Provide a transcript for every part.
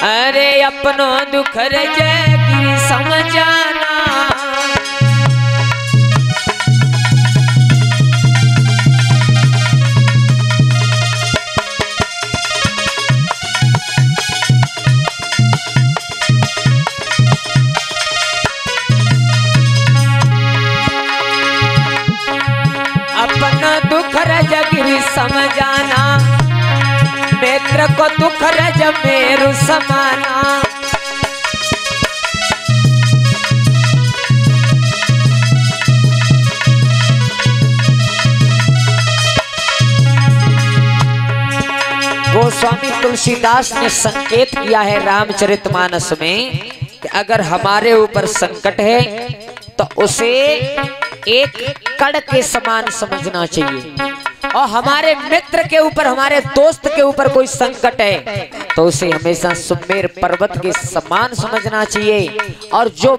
अरे अपनो दुख रजे गिरी समझाना, अपनो दुख रज गिरी समझाना, मित्र को दुख रज मेरु समाना। गोस्वामी तुलसीदास ने संकेत किया है रामचरितमानस में कि अगर हमारे ऊपर संकट है तो उसे एक कड़ के समान समझना चाहिए, और हमारे मित्र के ऊपर, हमारे दोस्त के ऊपर कोई संकट है तो उसे हमेशा सुमेर पर्वत के समान समझना चाहिए। और जो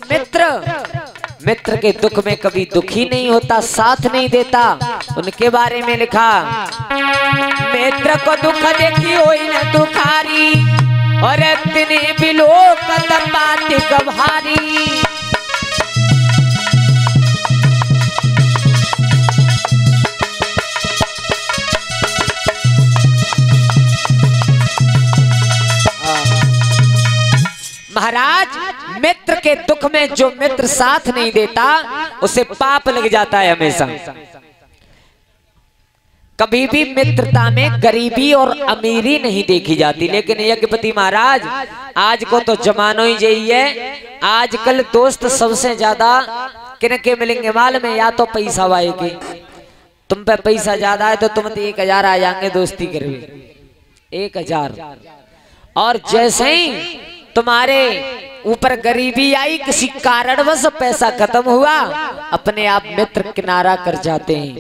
मित्र के दुख में कभी दुखी नहीं होता, साथ नहीं देता, उनके बारे में लिखा, मित्र को दुख देखी होई न दुखारी, और तिने बिलोकत पाति गभारी। महाराज, मित्र के दुख में जो मित्र साथ नहीं देता उसे पाप लग जाता है हमेशा। कभी भी मित्रता में गरीबी और अमीरी नहीं देखी जाती। लेकिन यज्ञपति महाराज, आज को तो जमानो ही यही है, आजकल दोस्त सबसे ज्यादा किनके मिलेंगे मालूम है? या तो पैसा वाले के, तुम पे पैसा ज्यादा है तो तुम 1000 आ जाएंगे दोस्ती करवे, 1000। और जैसे ही तुम्हारे ऊपर गरीबी आई, किसी कारणवश पैसा खत्म हुआ, अपने आप मित्र किनारा कर जाते हैं।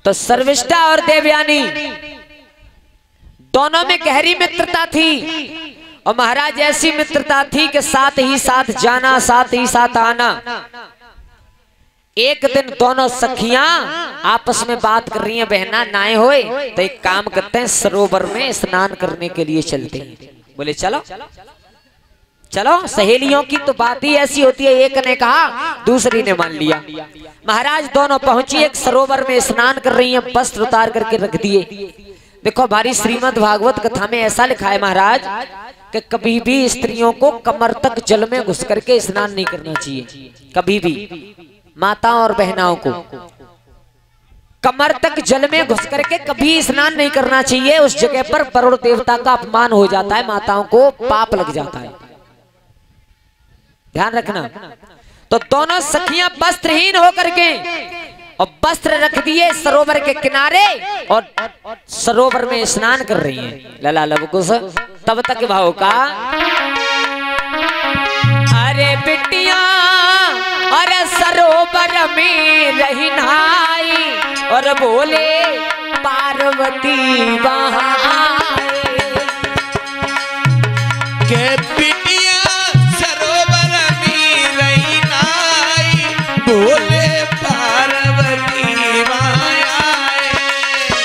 तो सर्विष्ठा और देवयानी दोनों में गहरी मित्रता थी, और महाराज ऐसी मित्रता थी कि साथ ही साथ जाना, साथ ही साथ आना। एक दिन दोनों सखियां आपस में बात कर रही हैं, बहना नाए होए तो एक काम करते हैं, सरोवर में स्नान करने के लिए चलते हैं। बोले चलो चलो। सहेलियों की तो बात ही ऐसी होती है, एक ने कहा दूसरी ने मान लिया। महाराज दोनों पहुंची, एक सरोवर में स्नान कर रही हैं, वस्त्र उतार करके रख दिए। देखो हमारी श्रीमद् भागवत कथा में ऐसा लिखा है महाराज कि कभी भी स्त्रियों को कमर तक जल में घुस करके स्नान नहीं करना चाहिए। कभी भी माताओं और बहनाओं को कमर तक जल में घुस करके कभी स्नान नहीं करना चाहिए। उस जगह पर वरुण देवता का अपमान हो जाता है, माताओं को पाप लग जाता है, ध्यान रखना। तो दोनों सखियां वस्त्रहीन होकर के और वस्त्र रख दिए सरोवर के किनारे और सरोवर में स्नान कर रही हैं। लला लवकुश तब तक भाव का, अरे बिटिया अरे सरोवर में रही नहाई, और बोले पार्वती वहां आए। के बिटिया सरोवर में रही नहाई, बोले पार्वती वहां आए।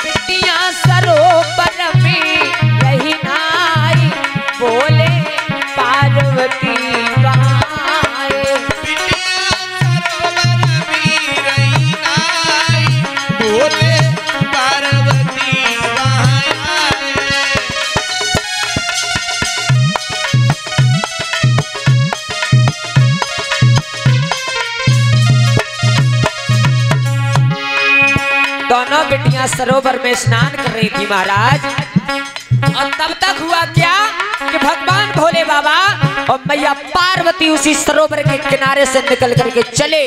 बिटिया सरोवर में रही नहाई, बोले पार्वती वहां आए। बिटिया सरोवर में रही नहाई, बोले पार्वती वहां आए। दोनों बेटियां सरोवर में स्नान कर रही थी महाराज। और तब तक हुआ क्या कि भगवान भोले बाबा और मैया पार्वती उसी सरोवर के किनारे से निकल करके चले।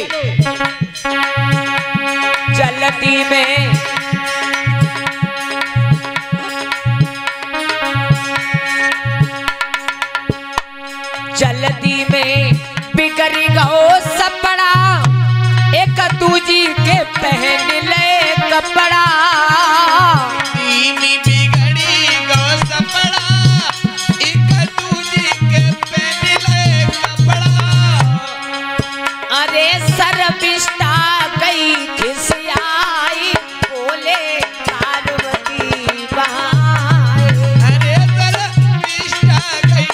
चलती में चलती में बिगड़ी गो सपड़ा, एक दूजी के पहन ले कपड़ा। बिगड़ी गो सपड़ा, एक दूजी के पहन ले कपड़ा। अरे शर्मिष्ठा गई खिसियाई, बोले पार्वती वहां आए। अरे शर्मिष्ठा गई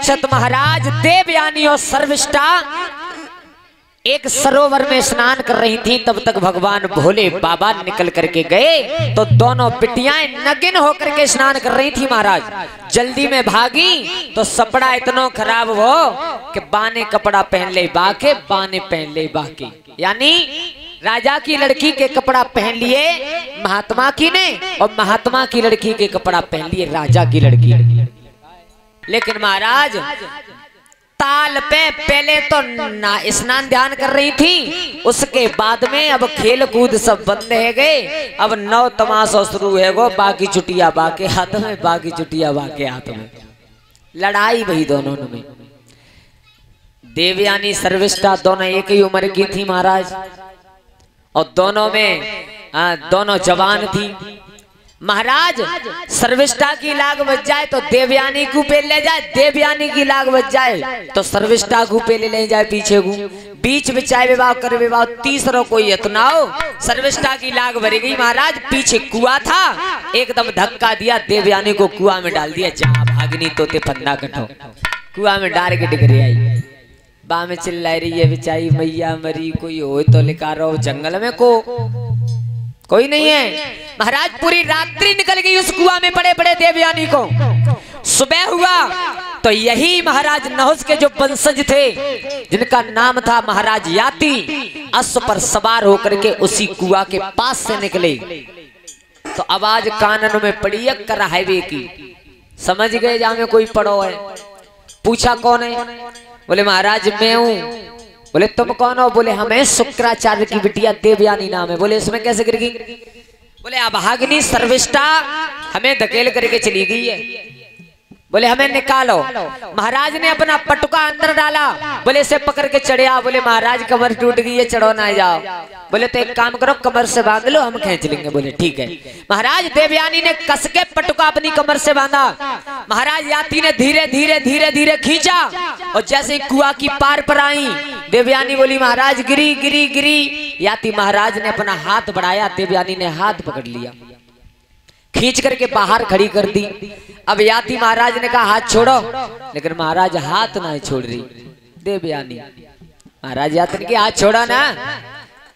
परीक्षित महाराज, देवयानी और सर्विष्ठा एक सरोवर में स्नान कर रही थी। तब तक भगवान भोले बाबा निकल करके गए तो दोनों बिटियां नगिन होकर के स्नान कर रही थी। महाराज जल्दी में भागी तो सपड़ा इतना खराब हो कि बाने कपड़ा पहन ले बाके, बाने पहन ले बाके, यानी राजा की लड़की के कपड़ा पहन लिए महात्मा की ने और महात्मा की लड़की के कपड़ा पहन लिए राजा की लड़की। लेकिन महाराज ताल पे पहले तो स्नान ध्यान कर रही थी, उसके बाद में अब खेल कूद सब बंद है गए। अब नौ तमाशा शुरू है गो, बाकी चुटिया बाके हाथ में, बाकी चुटिया बाके हाथ में। लड़ाई भई दोनों में। देवयानी सर्विष्ठा दोनों एक ही उम्र की थी महाराज, और दोनों में दोनों जवान थी। महाराज सर्विष्ठा की लाग बच जाए तो देवयानी को पे ले जाए, देवयानी की लाग बच जाए तो सर्विष्ठा को पे ले जाए पीछे को, बीच में चाहे विवाह कर विवाह, तीसरा कोई इतना हो। सर्विष्ठा की लाग भरी गई महाराज, पीछे कुआं था, एकदम धक्का दिया, देवयानी को कुआं में डाल दिया। जहाँ भागनी तोते फंदा कटो, कुआं में डाल के डिगरी आई। बा में चिल्ला रही है बेचारी, मैया मरी, कोई हो तो लिखा रहो जंगल में को कोई नहीं है। महाराज पूरी रात्रि निकल गई उस कुआं में पड़े पड़े देवयानी को। सुबह हुआ तो यही महाराज नहुस के जो वंशज थे जिनका नाम था महाराज याति, अश्व पर सवार होकर के उसी कुआं के पास से निकले तो आवाज कानन में पड़ी है कर हाईवे की। समझ गए जहां में कोई पड़ो है। पूछा कौन है? बोले महाराज मैं हूं। बोले तुम कौन हो? बोले हमें शुक्राचार्य की बिटिया देवयानी नाम है। बोले इसमें कैसे गिर गई? बोले अभागिनी सर्विष्ठा हमें धकेल करके चली गई है। बोले हमें निकालो। महाराज ने अपना पटुका अंदर डाला, बोले इसे पकड़ के चढ़े आओ। बोले महाराज कमर टूट गई है, चढ़ो ना जाओ। बोले तो एक काम करो कमर से बांध लो, हम खींच लेंगे। बोले ठीक है। महाराज देवयानी ने कस के पटुका अपनी कमर से बांधा। महाराज याति ने धीरे धीरे धीरे धीरे खींचा और जैसे ही कुआं की पार पर आई देवयानी बोली महाराज गिरी गिरी गिरी। याति महाराज ने अपना हाथ बढ़ाया, देवयानी ने हाथ पकड़ लिया, खींच करके बाहर खड़ी कर दी। अब याति महाराज ने कहा हाथ छोड़ो, लेकिन महाराज हाथ ना छोड़ रही देवयानी। महाराज याति ने हाथ छोड़ा ना।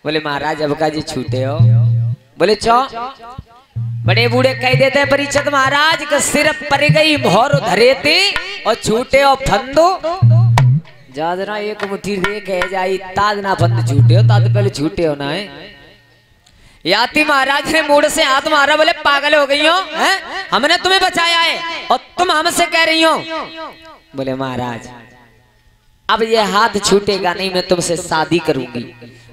बोले महाराज अब का जी छूटे हो। बोले चौ बड़े बूढ़े कह देते हैं परीक्षित महाराज का सिर पर गई मोहर धरे थे और छूटे हो फंदो। जादना एक मुट्ठी रे कह जाई ताज ना फंद छूटे हो, ताज पहले छूटे हो ना है। याति महाराज ने मूड से हाथ मारा। बोले पागल हो गई हो हैं? हमने तुम्हें बचाया है और तुम हमसे कह रही हो। बोले महाराज अब ये हाथ छूटेगा नहीं, मैं तुमसे शादी करूंगी।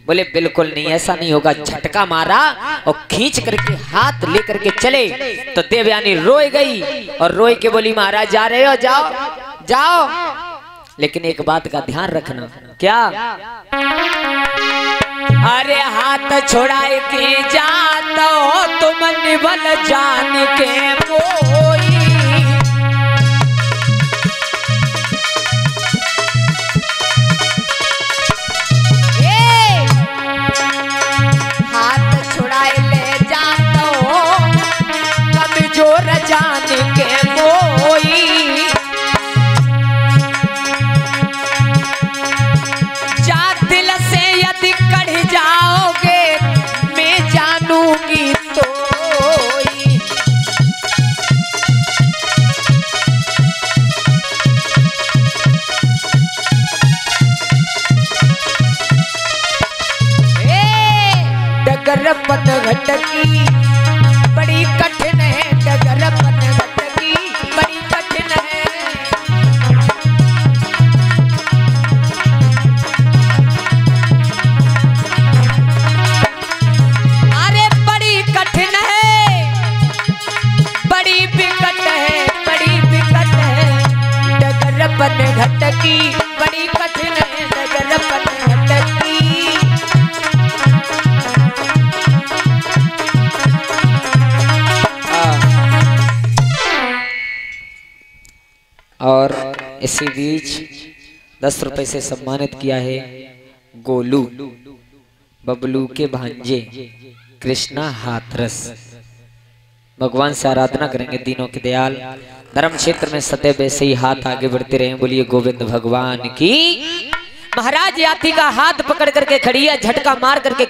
बोले बिल्कुल नहीं, ऐसा नहीं होगा। झटका मारा और खींच करके हाथ लेकर के चले तो देवयानी रोई गई और रोई के बोली महाराज जा रहे हो, जाओ जाओ, लेकिन एक बात का ध्यान रखना। क्या? अरे हाथ छोड़ाए के जात हो तुम निबल जान के मोई। हाथ छुड़ाए ले जात हो कमजोर जान के मोई। जाओगे मैं जानूंगी तो। डगर पन घटकी बड़ी कठिन है, डगर पन घटकी बड़ी कठिन है। घटकी बड़ी कठिन है, डगर पन घटकी। और इसी बीच 10 रुपए से सम्मानित किया है गोलू बबलू के भांजे कृष्णा हाथरस। भगवान से आराधना करेंगे दीनों के दयाल धर्म क्षेत्र में सदैव वैसे ही हाथ आगे बढ़ते रहे। बोलिए गोविंद भगवान की। महाराज याती का हाथ पकड़ करके खड़ी है, झटका मार करके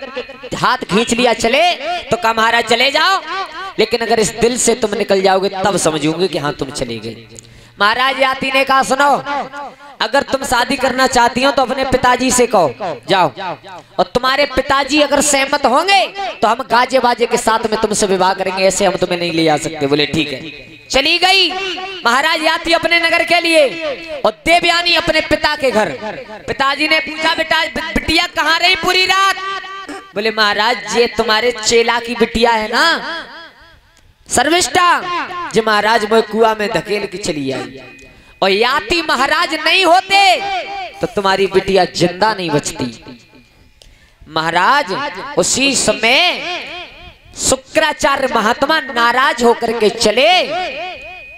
हाथ खींच लिया, चले तो कहा महाराज चले जाओ, लेकिन अगर इस दिल से तुम निकल जाओगे तब समझूंगे कि हाँ तुम चले गए। महाराज याती ने कहा सुनो, अगर तुम शादी करना चाहती हो तो अपने पिताजी से कहो जाओ, और तुम्हारे पिताजी अगर सहमत होंगे तो हम गाजे बाजे के साथ में तुमसे विवाह करेंगे, ऐसे हम तुम्हें नहीं ले जा सकते। बोले ठीक है। चली गई महाराज याती अपने नगर के लिए और देवयानी अपने पिता के घर। पिताजी ने पूछा बेटा बिटिया कहाँ रही पूरी रात? बोले महाराज ये तुम्हारे चेला की बिटिया है ना सर्विष्ठा, जो महाराज वो कुआं में धकेल के चली आई, और याती महाराज नहीं होते तो तुम्हारी बिटिया जिंदा नहीं बचती। महाराज उसी समय शुक्राचार्य महात्मा नाराज होकर के चले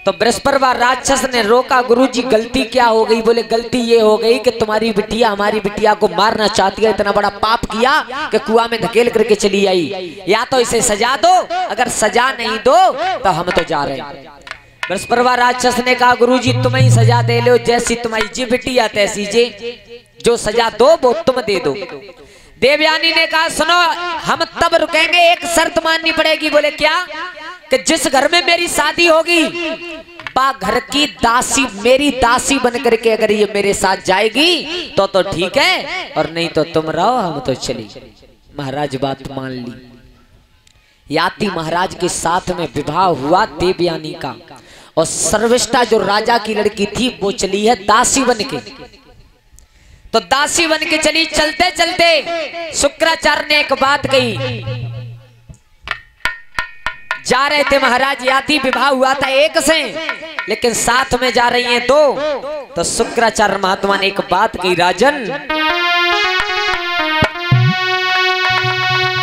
तो बृहस्पति राक्षस ने रोका, गुरुजी गलती क्या हो गई? बोले गलती ये हो गई कि तुम्हारी बिटिया हमारी बिटिया को मारना चाहती है, इतना बड़ा पाप किया कि कुआं में धकेल करके चली आई, या तो इसे सजा दो, अगर सजा नहीं दो तो हम तो जा रहे हैं। बृहस्पति राक्षस ने कहा गुरुजी तुम ही सजा दे लो, जैसी तुम्हारी जी बिटिया तैसी जे, जो सजा दो वो तुम दे दो। देवयानी ने कहा सुनो हम तब रुकेंगे, एक शर्त माननी पड़ेगी। बोले क्या? कि जिस घर में मेरी शादी होगी बा घर की दासी मेरी दासी बन करके अगर ये मेरे साथ जाएगी तो ठीक है, और नहीं तो तुम रहो हम तो चली। महाराज बात मान ली। याती महाराज के साथ में विवाह हुआ देवयानी का, और सर्विष्ठा जो राजा की लड़की थी वो चली है दासी बन के। तो दासी बन के चली, चलते चलते शुक्राचार्य ने एक बात कही। जा रहे थे महाराज याती, विवाह हुआ था एक से, लेकिन साथ में जा रही हैं दो। तो शुक्राचार्य महात्मा ने एक बात कही, राजन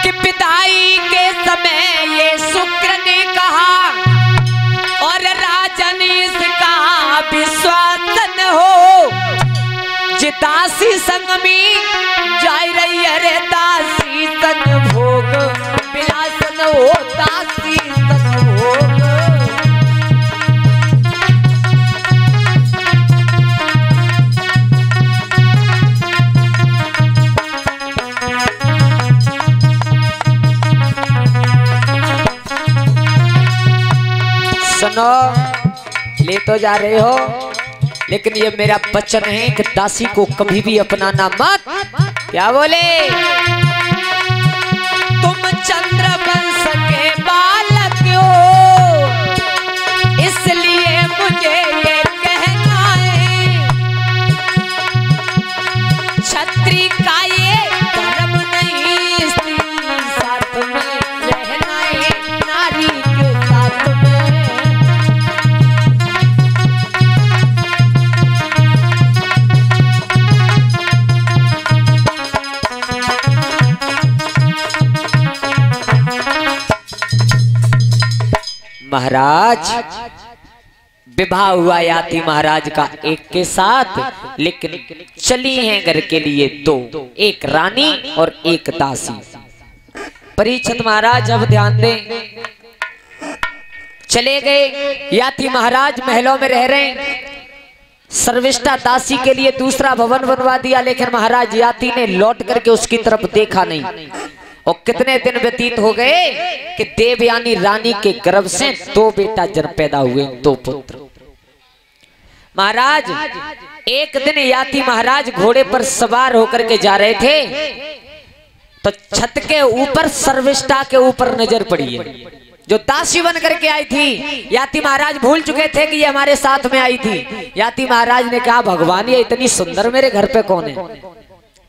कि विदाई के समय ये शुक्र ने कहा और राजन इसका विश्वास न हो, जितासी संग में जाय रही अरे दासी संग भोग विलासन हो, दासी संग भोग। सुनो ले तो जा रहे हो, लेकिन ये मेरा वचन है कि दासी को कभी भी अपनाना मत। क्या बोले? तुम चंद्रवंश के बालक हो, इसलिए मुझे ये कहना है, छत्री का ये धर्म नहीं, स्त्री साथ में रहना है नारी के साथ में। महाराज विवाह हुआ याती महाराज का एक के साथ, लेकिन चली हैं घर के लिए दो, एक रानी और एक दासी। परीक्षित महाराज अब ध्यान दें, चले गए याती महाराज महलों में रह रहे हैं। सर्विष्ठा दासी के लिए दूसरा भवन बनवा दिया, लेकिन महाराज याती ने लौट करके उसकी तरफ देखा नहीं। और कितने दिन व्यतीत हो गए कि देवयानी रानी के गर्भ से दो बेटा जन्म पैदा हुए, दो पुत्र। महाराज एक दिन याती महाराज घोड़े पर सवार होकर के जा रहे थे तो छत के ऊपर सर्विष्ठा के ऊपर नजर पड़ी है, जो दासी बन करके आई थी। याती महाराज भूल चुके थे कि ये हमारे साथ में आई थी। याती महाराज ने कहा भगवान ये इतनी सुंदर मेरे घर पे कौन है?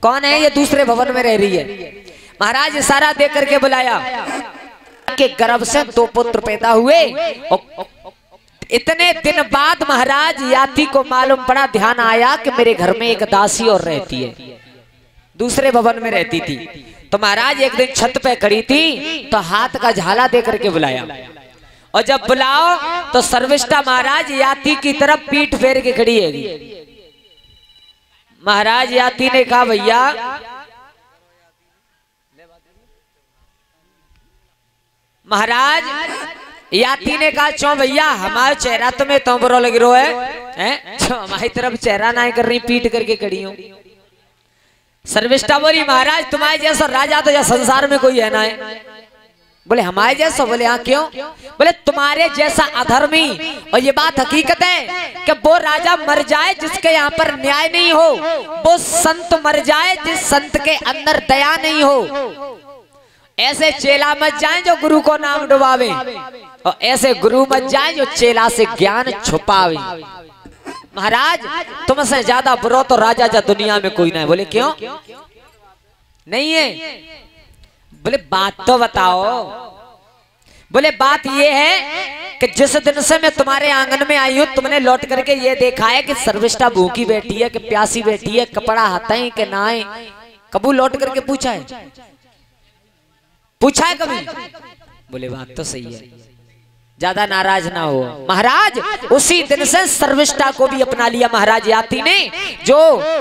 कौन है ये दूसरे भवन में रह रही है? महाराज इशारा दे करके बुलाया के गर्भ से दो पुत्र पैदा हुए। और इतने दिन बाद महाराज याती को मालूम पड़ा, ध्यान आया कि मेरे घर में एक दासी और रहती है, दूसरे भवन में रहती थी। तो महाराज एक दिन छत पे खड़ी थी तो हाथ का झाला दे करके बुलाया, और जब बुलाओ तो सर्विष्ठा महाराज याती की तरफ पीठ फेर के खड़ी है। महाराज याती ने कहा भैया महाराज याती ने कहा चो भैया हमारा चेहरा तुम्हें तो बुरा लग रहा है जो हमारी तरफ चेहरा ना कर रही पीट करके खड़ी हूं। सर्विष्ठा बोली महाराज तुम्हारे जैसा राजा तो या संसार में कोई है ना है। बोले हमारे जैसा? बोले हाँ क्यों? बोले तुम्हारे जैसा अधर्मी, और ये बात हकीकत है कि वो राजा मर जाए जिसके यहाँ पर न्याय नहीं हो, वो संत मर जाए जिस संत के अंदर दया नहीं हो। ऐसे चेला मत जाए जो गुरु को नाम डुबावे, और ऐसे गुरु मत जाए जो चेला से ज्ञान छुपावे। महाराज तुमसे ज्यादा बुरा तो राजा जा दुनिया में कोई नहीं। बोले क्यों नहीं है? बोले बात तो बताओ। बोले बात ये है कि जिस दिन से मैं तुम्हारे आंगन में आई हूं तुमने लौट करके ये देखा है कि सर्विष्ठा भूखी बैठी है कि प्यासी बैठी है, कपड़ा हाथा है कि ना है? कबू लौट करके पूछा है? पूछा है कभी? बोले बात तो सही है, ज्यादा नाराज ना हो। महाराज उसी दिन से सर्विष्ठा को भी अपना लिया महाराज याती ने। जो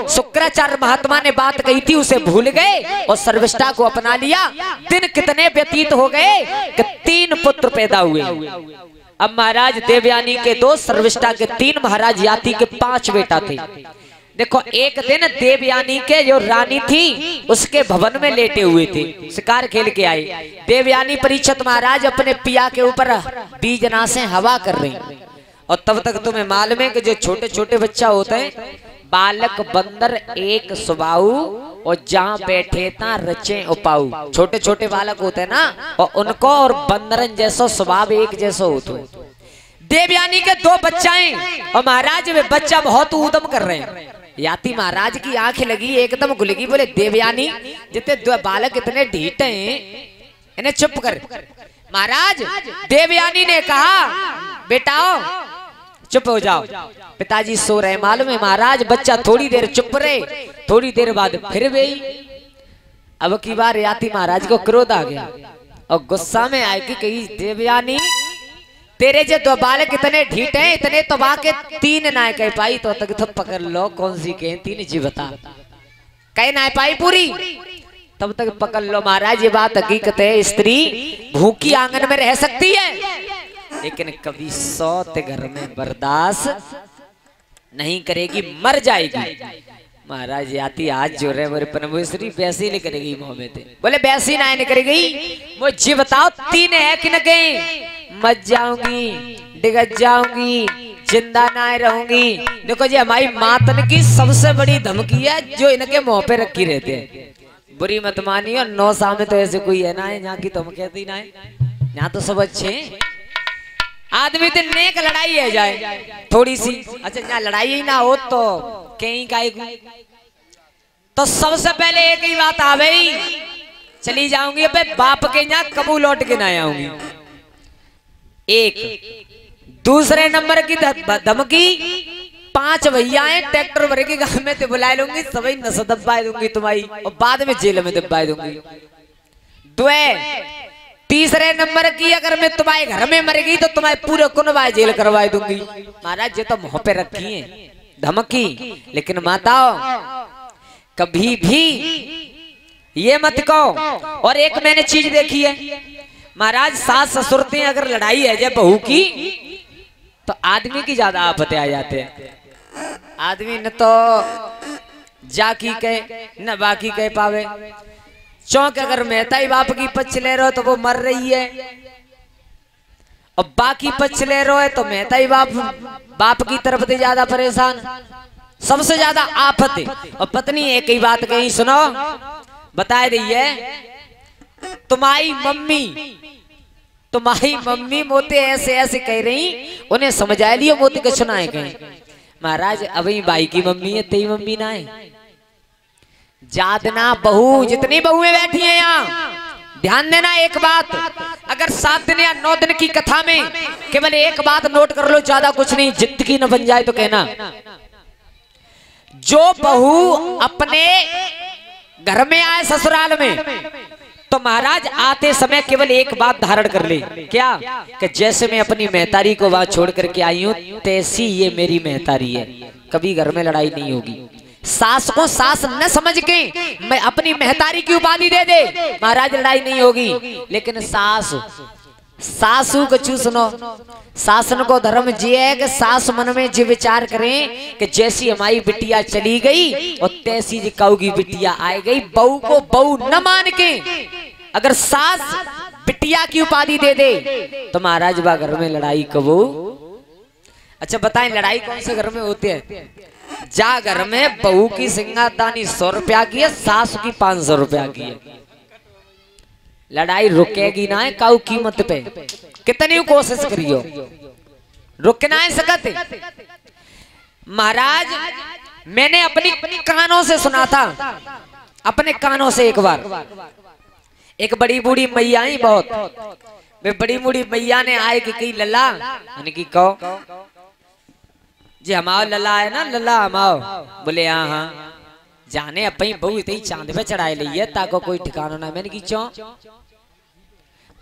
शुक्राचार्य महात्मा ने बात कही थी उसे भूल गए और सर्विष्ठा को अपना लिया। दिन कितने व्यतीत हो गए कि 3 पुत्र पैदा हुए। अब महाराज देवयानी के 2, सर्विष्ठा के 3, महाराज याती के 5 बेटा थे। देखो एक दिन देवयानी के जो रानी थी उसके भवन में लेटे हुए थे, शिकार खेल के आए। देवयानी परीक्षित महाराज अपने पिया के ऊपर बीजना से हवा कर रही, और तब तक तुम्हें मालूम है कि जो छोटे छोटे बच्चा होते हैं बालक बंदर एक स्वभाव, और जहाँ बैठे ता रचे उपाऊ। छोटे छोटे बालक होते हैं ना, और उनको और बंदरन जैसा स्वभाव एक जैसा होता है। देवयानी के 2 बच्चाएं, और महाराज वे बच्चा बहुत उद्यम कर रहे हैं। याती महाराज की आंख लगी एकदम खुल गई। बोले देवयानी जितने 2 बालक इतने ढीठ हैं इन्हें चुप कर। महाराज देवयानी ने कहा बेटाओ चुप हो जाओ, पिताजी सो रहे। मालूम है महाराज बच्चा थोड़ी देर चुप रहे, थोड़ी देर बाद फिर गई। अब की बार याती महाराज को क्रोध आ गया और गुस्सा में आए कि कही देवयानी तेरे जो 2 बालक इतने ढीठ हैं, इतने तो बाके 3 ना कह पाई, तो तक तो पकड़ लो कौन सी कहें 3 जी बता, कह ना पाई पूरी तब तक पकड़ लो। महाराज ये बात हकीकत है, स्त्री भूखी आंगन में रह सकती है लेकिन कभी 100 घर में बर्दाश्त नहीं करेगी, मर जाएगी। महाराज याती हाथ जोड़ रहे बोले पनमुश्री वैसी नहीं करेगी मुंह में थे। बोले वैसी ना नहीं करेगी, मुझे बताओ 3 है कि न गए? मत जाऊंगी, डिगत जाऊंगी, जिंदा ना रहूंगी। देखो जी हमारी मातन की सबसे बड़ी धमकी है जो इनके मुंह पे रखी रहते हैं। बुरी मत मानिए, और 9 साल में तो ऐसे कोई है ना है यहाँ की तुम कहती ना है, यहाँ तो सब अच्छे आदमी। तो नेक लड़ाई है जाए थोड़ी सी, अच्छा यहाँ लड़ाई ही ना हो तो कहीं का तो सबसे पहले एक ही बात आ गई, चली जाऊंगी अबे बाप के यहाँ कबू लौट के ना आऊंगी। एक दूसरे नंबर की धमकी, 5 भैया हैं ट्रैक्टर भर के गांव में तो बुला लूंगी, सभी नस दबा दूंगी तुम्हारी और बाद में जेल में दबा दूंगी। 2 तीसरे नंबर की अगर मैं तुम्हारे घर में मर गई तो तुम्हारे पूरे कुनबा जेल करवा दूंगी। महाराज ये तो मुंह पे रखी है धमकी, लेकिन माताओं कभी भी ये मत कहो। और एक मैंने चीज देखी है महाराज, सास ससुरते अगर लड़ाई है जब बहू की तो आदमी की ज्यादा आफतें आ जाते हैं। आदमी न तो जाकी कहे न बाकी कह पावे। चौंक अगर मेहताई बाप की पक्ष ले रहे हो तो वो मर रही है, और बाकी पक्ष ले रहे हो तो मेहताई बाप की तरफ से ज्यादा परेशान, सबसे ज्यादा आफत है। और पत्नी एक ही बात कही सुनो, बता रही है तुम्हारी मम्मी मोते ऐसे ऐसे कह रही, उन्हें समझा लियो मोते कुछ सुनाए कहीं। महाराज अभी भाई की मम्मी है तेरी मम्मी ना है। जादना बहू जितनी बहुएं बैठी हैं यहाँ ध्यान देना एक बात, अगर 7 दिन या 9 दिन की कथा में केवल एक बात नोट कर लो, ज्यादा कुछ नहीं, जिंदगी न बन जाए तो कहना। जो बहू अपने घर में आए ससुराल में तो महाराज आते समय केवल एक बात धारण कर ले, क्या कि जैसे मैं अपनी मेहतारी को वहां छोड़ करके आई हूं तैसी ये मेरी मेहतारी है, कभी घर में लड़ाई नहीं होगी। सास को सास न समझ के मैं अपनी मेहतारी की उपाधि दे दे महाराज लड़ाई नहीं होगी, लेकिन सास सासू कछु सुनो, शासन को धर्म जी है कि सास मन में जी विचार करें कि जैसी हमारी बिटिया चली गई और तैसी जी काऊ की बिटिया आ गई। बहू को बहू न मान के अगर सास बिटिया की उपाधि दे दे तो महाराज बा घर में लड़ाई कबू। अच्छा बताएं लड़ाई कौन से घर में होती है? जा घर में बहू की सिंगादानी 100 रुपया की है, सास की 500 रुपया की है। लड़ाई रुकेगी ना है काऊ कीमत पे, कितनी कोशिश करियो रुकना है सकत। महाराज मैंने अपनी कानों से सुना था, अपने कानों से एक बार एक बड़ी बूढ़ी मैया ही बहुत, वे बड़ी बूढ़ी मैया ने आए कि कही लला की कहो जी हमाओ लला है ना, लला हमाओ। बोले हाँ हाँ जाने अपनी बहू इतनी चांद पे चढ़ाई ली है ताको कोई ठिकाना ना। मैंने की क्यों?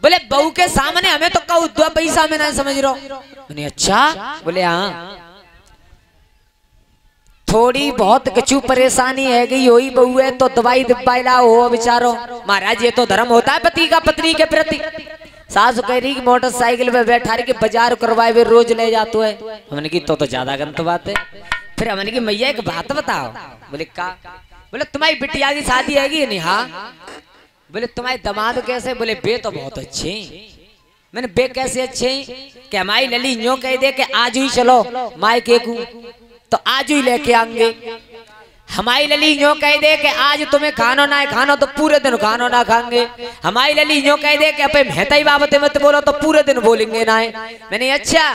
बोले बहू के सामने हमें तो कहू दो पैसा में ना समझ रहा। मैंने अच्छा? बोले हाँ थोड़ी बहुत कछु परेशानी है गई वही बहू है तो दवाई दिवाई लाओ हो बेचारो। महाराज ये तो धर्म होता है पति का पत्नी के प्रति। सासु कह रही कि मोटरसाइकिल पे बैठा रही कि बाजार करवाए वे रोज ले जाते है। हमने की तो ज्यादा गलत बात है। फिर हमने की मैया एक बात बताओ। बोले का? बोले तुम्हारी बिटिया की शादी हैगी नहीं? हाँ। बोले तुम्हारे दामाद कैसे? बोले बे तो बहुत अच्छे। मैंने बे कैसे अच्छे? कि हमारी लली यूं कह दे कि आज ही चलो माई के को तो आज ही लेके आएंगे। हमारी लली यूं कह दे कि आज तुम्हें खानो ना है खानो तो पूरे दिन खानो ना खाएंगे। हमारी लली यूं कह दे कि अपने मेहताई बाबते मत बोलो तो पूरे दिन बोलेंगे ना है। मैंने अच्छा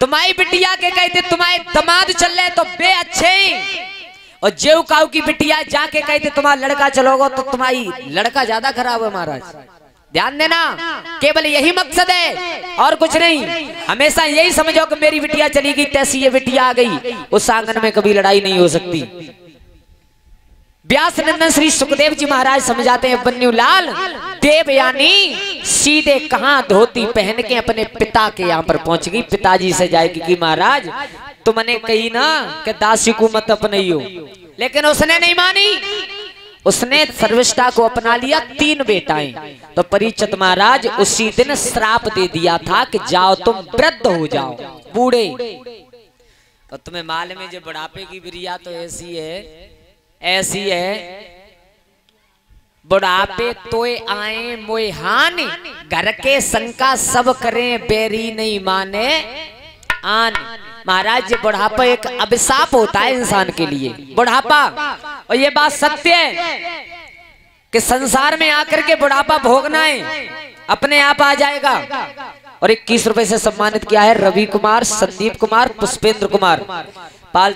तुम्हारी बिटिया के कहते तुम्हारे दामाद चल रहे तो बे अच्छे, और जेऊ काऊ की बिटिया जाके कहते तुम्हारा लड़का चलोगे तो तुम्हारी लड़का ज्यादा खराब है। महाराज ध्यान देना, केवल यही मकसद है और कुछ नहीं। हमेशा यही समझो कि मेरी बिटिया चली गई तैसी ये बिटिया आ गई, उस आंगन में कभी लड़ाई नहीं हो सकती। व्यास नंदन श्री सुखदेव जी महाराज समझाते हैं बन्नू लाल देवयानी सीधे कहां धोती पहन के अपने पिता के यहाँ पर पहुंच गई। पिताजी से जाएगी कि महाराज तुमने कही ना कि दासी को मत अपनाइयो, लेकिन उसने नहीं मानी। उसने सर्विष्ठा को अपना लिया। 3 बेटाएं। तो परीक्षित महाराज उसी दिन श्राप दे दिया था कि जाओ तुम वृद्ध हो जाओ बूढ़े। और तुम्हें मालूम में जो बुढ़ापे की बिरिया तो ऐसी है बुढ़ापे तोय आए मोहान, घर के शंका सब करें बेरी नहीं माने आन। महाराज बुढ़ापा एक अभिशाप होता है इंसान के लिए, बुढ़ापा। और ये बात सत्य है कि संसार में आकर के बुढ़ापा भोगना है अपने आप आ जाएगा। और 21 रुपए से सम्मानित किया है रवि कुमार, संदीप कुमार, पुष्पेंद्र कुमार पाल।